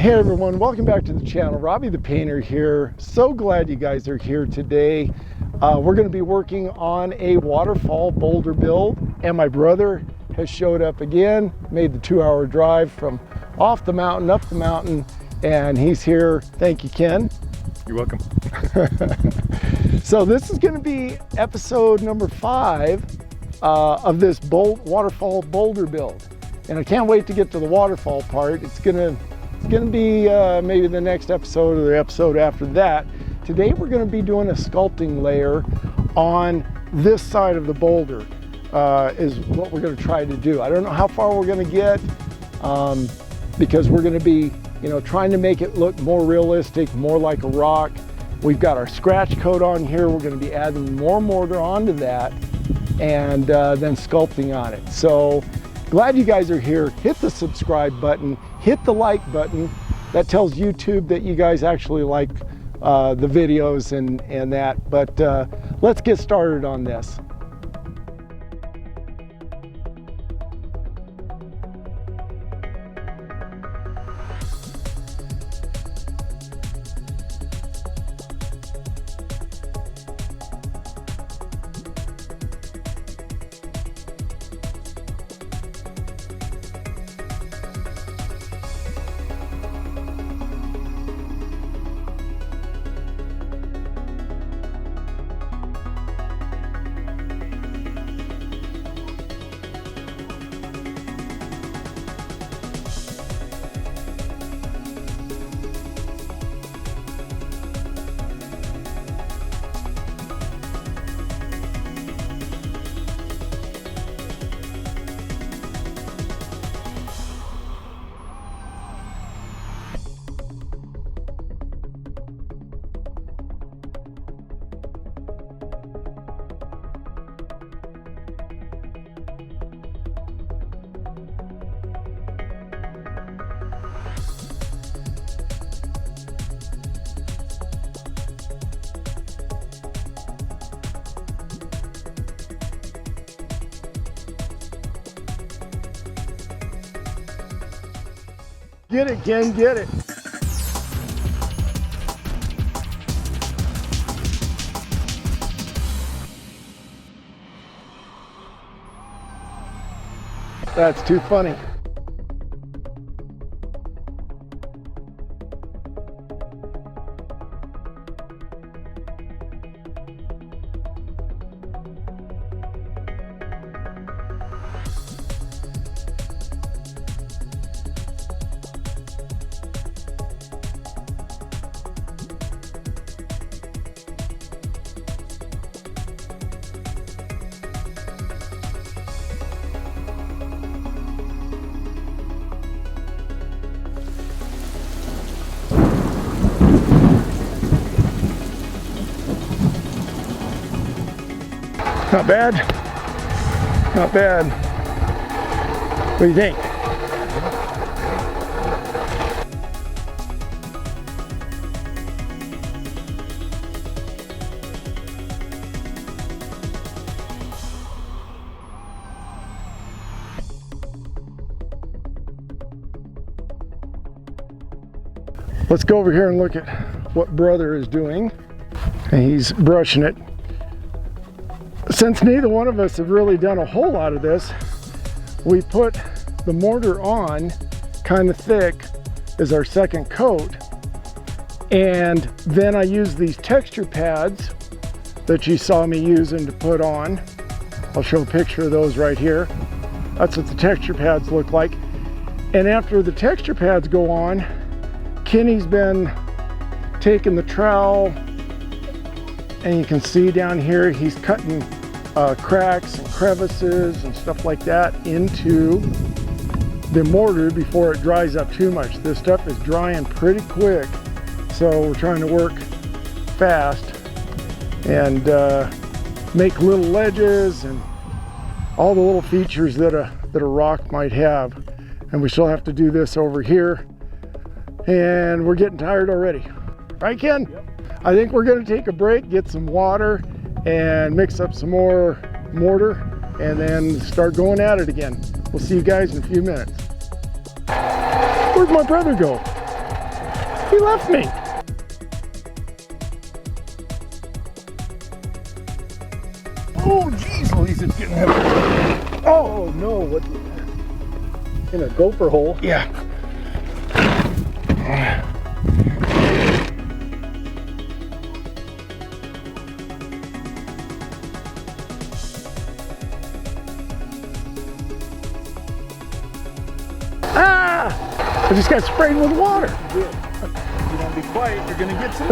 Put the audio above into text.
Hey everyone, welcome back to the channel. Robbie the Painter here. So glad you guys are here today. We're going to be working on a waterfall boulder build, and my brother has showed up again, made the 2-hour drive from off the mountain, up the mountain, and he's here. Thank you, Ken. You're welcome. So this is going to be episode number 5 of this waterfall boulder build, and I can't wait to get to the waterfall part. It's gonna be maybe the next episode or the episode after that. Today we're going to be doing a sculpting layer on this side of the boulder is what we're going to try to do. I don't know how far we're going to get because we're going to be, trying to make it look more realistic, more like a rock. We've got our scratch coat on here. We're going to be adding more mortar onto that and then sculpting on it. So glad you guys are here. Hit the subscribe button, hit the like button. That tells YouTube that you guys actually like the videos and that. But let's get started on this. Get it, Ken, get it. That's too funny. Not bad. Not bad. What do you think? Let's go over here and look at what brother is doing. And he's brushing it. Since neither one of us have really done a whole lot of this, we put the mortar on kind of thick as our second coat, and then I use these texture pads that you saw me using to put on. I'll show a picture of those right here. That's what the texture pads look like. And after the texture pads go on, Kenny's been taking the trowel, and you can see down here he's cutting cracks and crevices and stuff like that into the mortar before it dries up too much. This stuff is drying pretty quick, so we're trying to work fast and make little ledges and all the little features that a rock might have. And we still have to do this over here, and we're getting tired already. Right, Ken? Yep. I think we're going to take a break, get some water, and mix up some more mortar, and then start going at it again. We'll see you guys in a few minutes. Where'd my brother go? He left me. Oh, geez, Louise, it's getting heavy. Oh no, what? In a gopher hole? Yeah. Ah! I just got sprayed with water. Good. You don't be quiet, you're gonna get some.